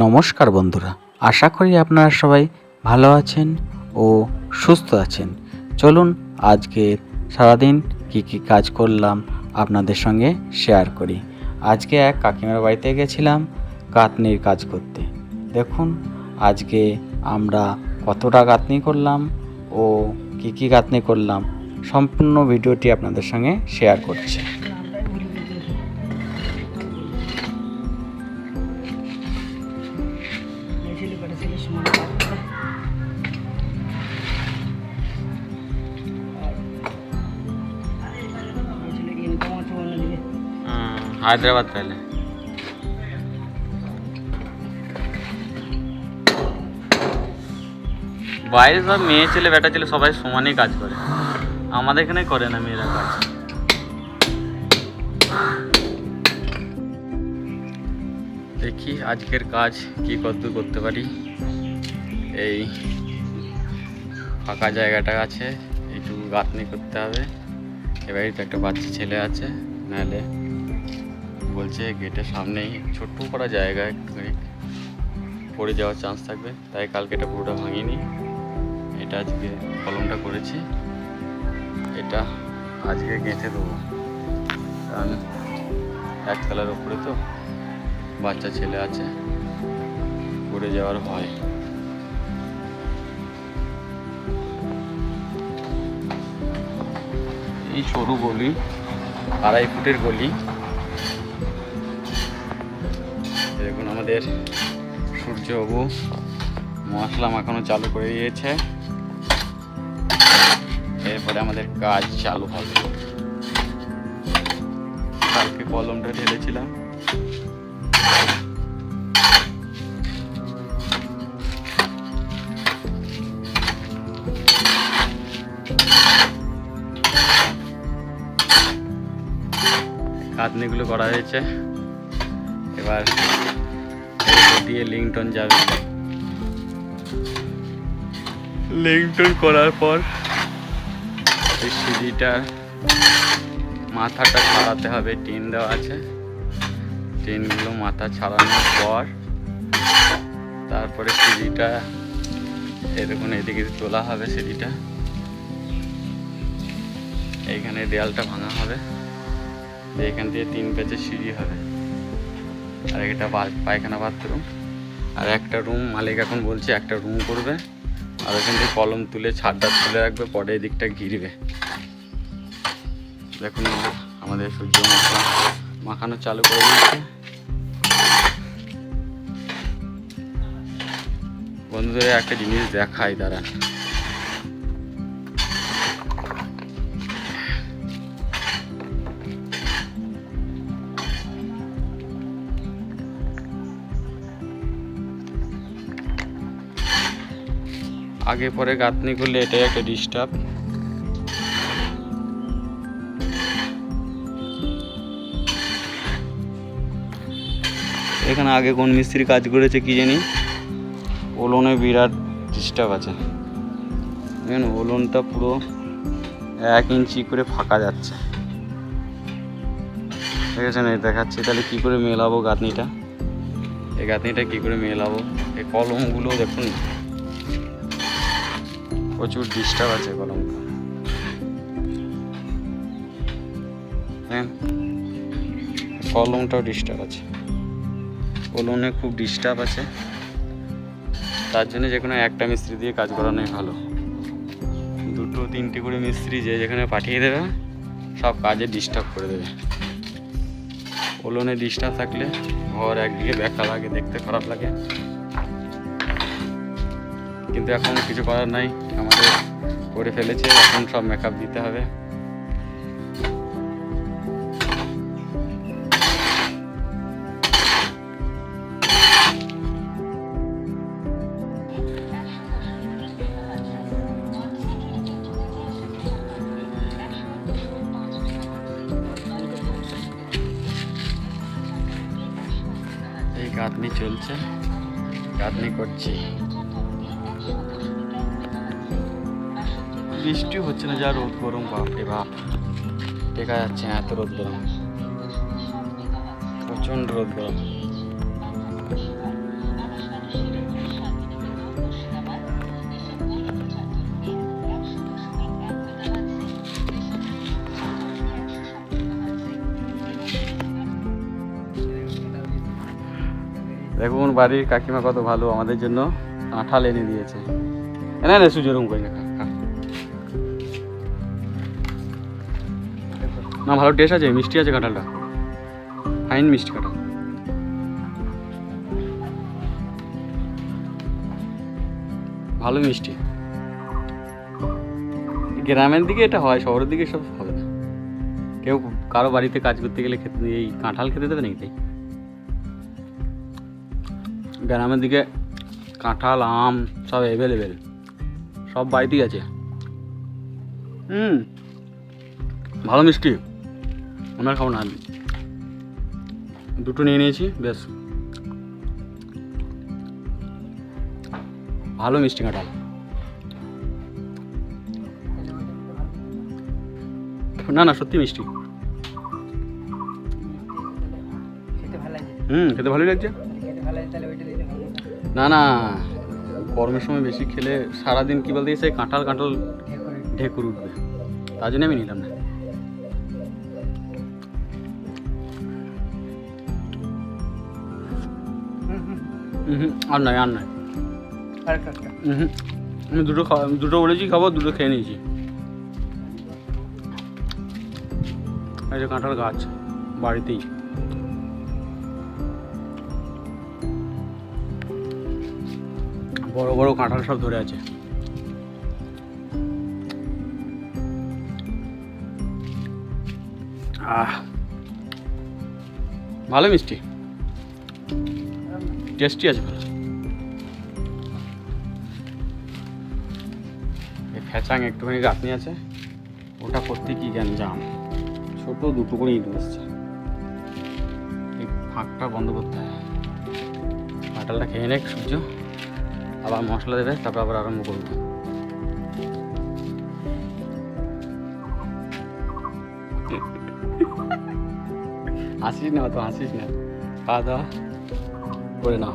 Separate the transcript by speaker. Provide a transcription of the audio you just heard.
Speaker 1: নমস্কার বন্ধুরা, আশা করি আপনারা সবাই ভালো আছেন ও সুস্থ আছেন। চলুন আজকের সারাদিন কি কাজ করলাম আপনাদের সঙ্গে শেয়ার করি। আজকে এক কাকিমার বাড়িতে গেছিলাম গাঁথনির কাজ করতে। দেখুন আজকে আমরা কতটা গাঁথনি করলাম ও কি গাঁথনি করলাম সম্পূর্ণ ভিডিওটি আপনাদের সঙ্গে শেয়ার করছি। হায়দ্রাবাদ পেলে বাইরে সব মেয়ে ছেলে বেটা ছেলে সবাই সমানই কাজ করে, আমাদের এখানে করে না মেয়েরা কাজ। দেখি আজকের কাজ কি কতদূর করতে পারি। এই ফাঁকা জায়গাটা আছে, একটু গাঁথনি করতে হবে। এবারে তো একটা বাচ্চা ছেলে আছে, নাহলে বলছে গেটের সামনেই ছোট্ট করা জায়গা একটুখানি পড়ে যাওয়ার চান্স থাকবে, তাই কালকে এটা পুরোটা ভাঙিনি। এটা আজকে কলমটা করেছি, এটা আজকে গেঁথে দেবো, কারণ একতলার ওপরে তো বাচ্চা ছেলে আছে, পড়ে যাওয়ার ভয়। এই সরু গলি, 2.5 ফুটের গলি। দেখুন আমাদের সূর্যবাবু মশলা মাখানো চালু করে দিয়েছে, এরপরে আমাদের কাজ চালু হবে। কালকে কলমটা ঢেলেছিলাম, গাঁথনিগুলো করা হয়েছে। এবার দিয়ে লিংটন যাবে, লিংটন করার পর এই সিঁড়িটার মাথাটা ছাড়াতে হবে। টিন দেওয়া আছে, টিনগুলো মাথা ছাড়ানোর পর তারপরে সিঁড়িটা এরকম এদিকে তোলা হবে। সিঁড়িটা এইখানে দেয়ালটা ভাঙা হবে, এখান দিয়ে 3 পেজের সিঁড়ি হবে। আর এটা পায়খানা বাথরুম, আর একটা রুম মালিক এখন বলছে একটা রুম করবে, আর ওখান থেকে কলম তুলে ছাদটা তুলে রাখবে, পরে এই দিকটা ঘিরবে। দেখুন আমাদের সূর্য মশলা মাখানো চালু করে দিয়েছে। বন্ধুদের একটা জিনিস দেখাই, দাঁড়ান। আগে পরে গাঁথনি করলে এটাই একটা ডিস্টার্ব। এখানে আগে কোন মিস্ত্রি কাজ করেছে কি জানি, ওলনে বিরাট ডিস্টার্ব আছে। দেখুন ওলনটা পুরো 1 ইঞ্চি করে ফাঁকা যাচ্ছে, ঠিক আছে না? দেখাচ্ছি তাহলে কি করে মেলাবো গাঁথনিটা, এই গাঁথনিটা কি করে মেলাবো। এই কলমগুলো দেখুন প্রচুর ডিস্টার্ব আছে কলমটা, হ্যাঁ কলমটাও ডিস্টার্ব আছে, কলমে খুব ডিস্টার্ব আছে। তার জন্য যে কোনো একটা মিস্ত্রি দিয়ে কাজ করানোই ভালো। 2-3টে করে মিস্ত্রি যে যেখানে পাঠিয়ে দেবে সব কাজে ডিস্টার্ব করে দেবে। ওলনে ডিস্টার্ব থাকলে ঘর একদিকে ব্যাকা লাগে, দেখতে খারাপ লাগে। কিন্তু এখন কিছু করার নাই, আমাদের করে ফেলেছে, এখন সব মেকআপ দিতে হবে। এই গাঁথনি চলছে, গাঁথনি করছি। বৃষ্টি হচ্ছে না, যা রোদ গরম, বাপরে বাপ, দেখা যাচ্ছে এত রোদ গরম, প্রচণ্ড রোদ গরম। দেখুন বাড়ির কাকিমা কত ভালো, আমাদের জন্য কাঁঠাল এনে দিয়েছে। না না সুযোগ করে না, না ভালো টেস্ট আছে, মিষ্টি আছে কাঁঠালটা, ফাইন মিষ্টি কাঁঠাল। ভালো মিষ্টি। গ্রামের দিকে এটা হয়, শহরের দিকে সব হবে না। কেউ কারো বাড়িতে কাজ করতে গেলে খেতে এই কাঁঠাল খেতে দেবে নাকি? তাই গ্রামের দিকে কাঁঠাল আম সব অ্যাভেলেবেল, সব বাড়িতেই আছে। ভালো মিষ্টি। আমরা খাবো না, দুটো নিয়ে নিয়েছি, বেশ ভালো মিষ্টি কাঁঠাল। না না সত্যি মিষ্টি। খেতে ভালোই লাগছে। না না গরমের সময় বেশি খেলে সারাদিন কী বলতে সেই কাঁঠাল কাঁঠাল ঢেকুর উঠবে, তার জন্য আমি নিলাম না। আর নয় আর নয়, আমি দুটো বলেছি খাবো, দুটো খেয়ে নিয়েছি। এই যে কাঁঠাল গাছ বাড়িতেই, বড় বড় কাঁঠাল সব ধরে আছে। ভালো মিষ্টি, টেস্টি আছে ভালো। এই ফ্যাচাং একটুখানি গাঁথনি আছে, ওটা করতে কি জাম, ছোট দুটো করে ইট বসছে, এই ফাঁকটা বন্ধ করতে হয়। কাঁঠালটা খেয়ে নেক সূর্য, আবার মশলা দেবে, তারপর আবার আরম্ভ করবো। হাসিস না, তো হাসিস না, খাওয়া দাওয়া করে নাও।